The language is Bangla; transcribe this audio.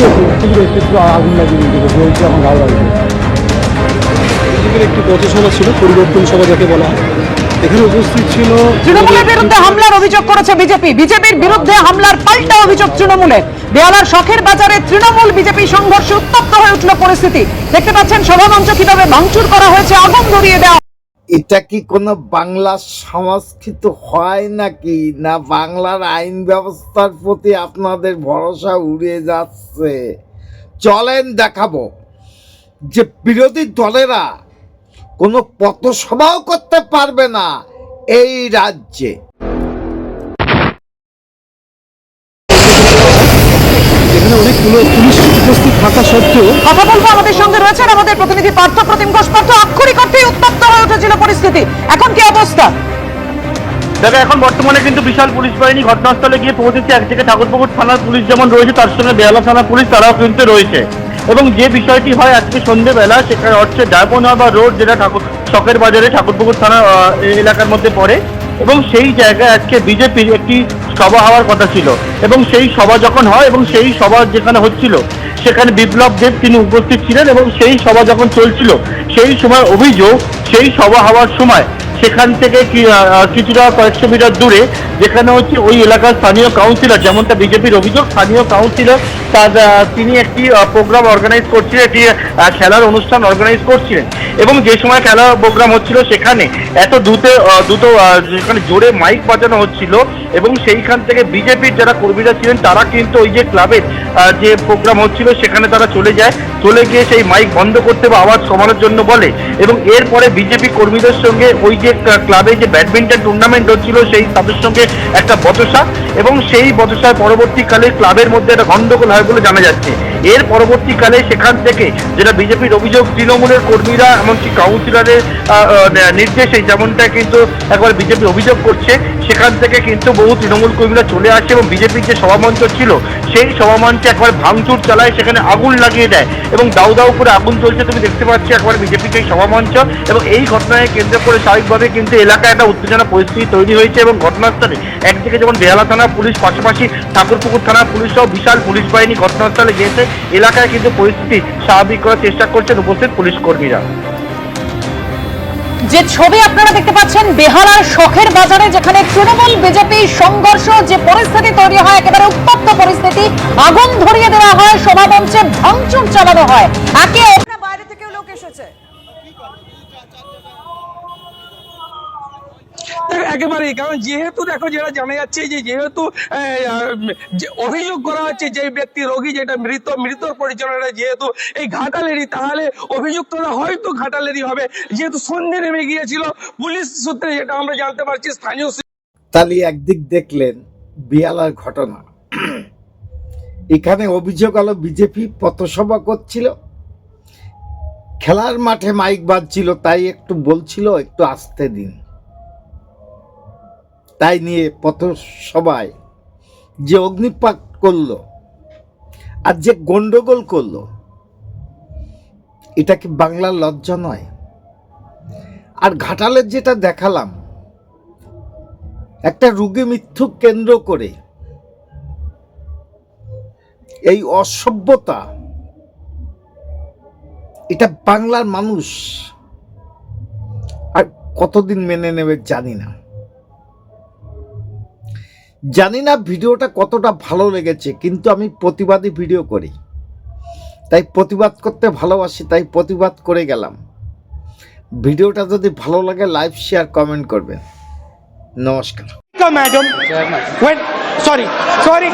একটু আগুন লাগিয়ে দিয়েছে, বলছে এখন ভালো লাগছে। বিজেপির একটি পথসভা ছিল, পরিবর্তন সভা যাকে বলা হয়। এখানে উপস্থিত ছিল তৃণমূলের বিরুদ্ধে হামলার অভিযোগ করেছে বিজেপি। বিজেপির বিরুদ্ধে হামলার পাল্টা অভিযোগ তৃণমূলের। বেহালার শখের বাজারে তৃণমূল বিজেপি সংঘর্ষে উত্তপ্ত হয়ে উঠল পরিস্থিতি। দেখতে পাচ্ছেন সভামঞ্চ কিভাবে ভাঙচুর করা হয়েছে, আগুন ধরিয়ে দেওয়া। এটা কি কোনো বাংলা সংস্কৃত হয় নাকি, না বাংলার আইন ব্যবস্থার প্রতি আপনাদের ভরসা উড়ে যাচ্ছে? চলেন দেখাবো যে বিরোধী দলেরা কোনো পথসভাও করতে পারবে না এই রাজ্যে। এখানে অনেক পুলিশ উপস্থিত থাকা সত্ত্বেও কথা বলবো, আমাদের সঙ্গে রয়েছেন আমাদের প্রতিনিধি পার্থ প্রতিম ঘোষ। পার্থ, আক্ষরিক অর্থেই উত্তপ্ত হয়ে উঠেছিল পরিস্থিতি, এখন কি অবস্থা? দেখো, এখন বর্তমানে কিন্তু বিশাল পুলিশ বাহিনী ঘটনাস্থলে গিয়ে পৌঁছেছে। একদিকে ঠাকুরপুকুর থানার পুলিশ যেমন রয়েছে, তার সঙ্গে বেহালা থানার পুলিশ তারাও কিন্তু রয়েছে। এবং যে বিষয়টি হয় আজকে সন্ধ্যেবেলা, সেখানে হচ্ছে ডায়মন্ড রোড, যেটা শখের বাজারে ঠাকুরপুকুর থানা এলাকার মধ্যে পড়ে, এবং সেই জায়গায় আজকে বিজেপির একটি সভা হওয়ার কথা ছিল। এবং সেই সভা যখন হয় এবং সেই সভা যেখানে হচ্ছিল সেখানে বিপ্লব দেব তিনি উপস্থিত ছিলেন। এবং সেই সভা যখন চলছিল সেই সময় অভিযোগ, সেই সভা হওয়ার সময় সেখান থেকে কিছুটা কয়েকশো মিটার দূরে, যেখানে হচ্ছে ওই এলাকার স্থানীয় কাউন্সিলর, যেমনটা বিজেপির অভিযোগ, স্থানীয় কাউন্সিলর তিনি একটি প্রোগ্রাম অর্গানাইজ করছিলেন, একটি খেলার অনুষ্ঠান অর্গানাইজ করছিলেন। এবং যে সময় খেলার প্রোগ্রাম হচ্ছিল সেখানে এত দ্রুত যেখানে জোরে মাইক বাজানো হচ্ছিল, এবং সেইখান থেকে বিজেপির যারা কর্মীরা ছিলেন তারা কিন্তু ওই যে ক্লাবের যে প্রোগ্রাম হচ্ছিল সেখানে তারা চলে গিয়ে সেই মাইক বন্ধ করতে বা আওয়াজ কমানোর জন্য বলে। এবং এরপরে বিজেপি কর্মীদের সঙ্গে ওই যে ক্লাবে যে ব্যাডমিন্টন টুর্নামেন্ট হচ্ছিল সেই তাদের সঙ্গে একটা বচসা, এবং সেই বচসার পরবর্তীকালে ক্লাবের মধ্যে একটা গন্ডগোল হয় বলে জানা যাচ্ছে। এর পরবর্তীকালে সেখান থেকে যেটা বিজেপির অভিযোগ, তৃণমূলের কর্মীরা এমনকি কাউন্সিলরের নির্দেশে, যেমনটা কিন্তু একবার বিজেপি অভিযোগ করছে, সেখান থেকে কিন্তু বহু তৃণমূল কর্মীরা চলে আসে এবং বিজেপির যে সভামঞ্চ ছিল সেই সভামঞ্চে একবার ভাঙচুর চালায়, সেখানে আগুন লাগিয়ে দেয় এবং দাউ দাউ করে আগুন চলছে। তুমি দেখতে পাচ্ছ একবার বিজেপির সেই সভামঞ্চ। এবং এই ঘটনায় কেন্দ্র করে স্বাভাবিকভাবে কিন্তু এলাকায় একটা উত্তেজনা পরিস্থিতি তৈরি হয়েছে। এবং ঘটনাস্থলে একদিকে যেমন বেহালা থানার পুলিশ, পাশাপাশি ঠাকুরপুকুর থানার পুলিশ সহ বিশাল পুলিশ বাহিনী ঘটনাস্থলে গিয়েছে। এলাকায় কিন্তু পরিস্থিতি স্বাভাবিক করার চেষ্টা করছেন উপস্থিত পুলিশ কর্মীরা। যে ছবি আপনারা দেখতে পাচ্ছেন বেহালার শখের বাজারে, যেখানে তৃণমূল বিজেপি সংঘর্ষ, যে পরিস্থিতি তৈরি হয়, একেবারে উত্তপ্ত পরিস্থিতি, আগুন ধরিয়ে দেওয়া হয়, সভামঞ্চে ভাঙচুর চালানো হয়। একে বাইরে থেকেও লোক এসেছে। একেবারেই, কারণ যেহেতু দেখো যেটা জানা যাচ্ছে যে যেহেতু অভিযোগ করা হচ্ছে যে ব্যক্তি রোগী, যেটা মৃতর পরিচালনা যেহেতু এই ঘাটালেরই, তাহলে অভিযুক্তরা হয়তো ঘাটালেরই হবে, যেহেতু সন্ধে নেমে গিয়েছিল। পুলিশ সূত্রে যেটা আমরা জানতে পারছি, স্থানীয় তাহলে একদিক দেখলেন বেহালার ঘটনা, এখানে অভিযোগ হলো বিজেপি পথসভা করছিল, খেলার মাঠে মাইক বাজছিল, তাই একটু বলছিল একটু আসতে দিন, তাই নিয়ে পথসভায় যে অগ্নিপাত করলো আর যে গন্ডগোল করলো, এটা কি বাংলার লজ্জা নয়? আর ঘাটালের যেটা দেখালাম, একটা রোগী মৃত্যু কেন্দ্র করে এই অসভ্যতা, এটা বাংলার মানুষ আর কতদিন মেনে নেবে জানি না। ভিডিওটা কতটা ভালো লেগেছে, কিন্তু আমি প্রতিবাদী ভিডিও করি, তাই প্রতিবাদ করতে ভালোবাসি, তাই প্রতিবাদ করে গেলাম। ভিডিওটা যদি ভালো লাগে লাইক, শেয়ার, কমেন্ট করবেন। নমস্কার। Madam, sorry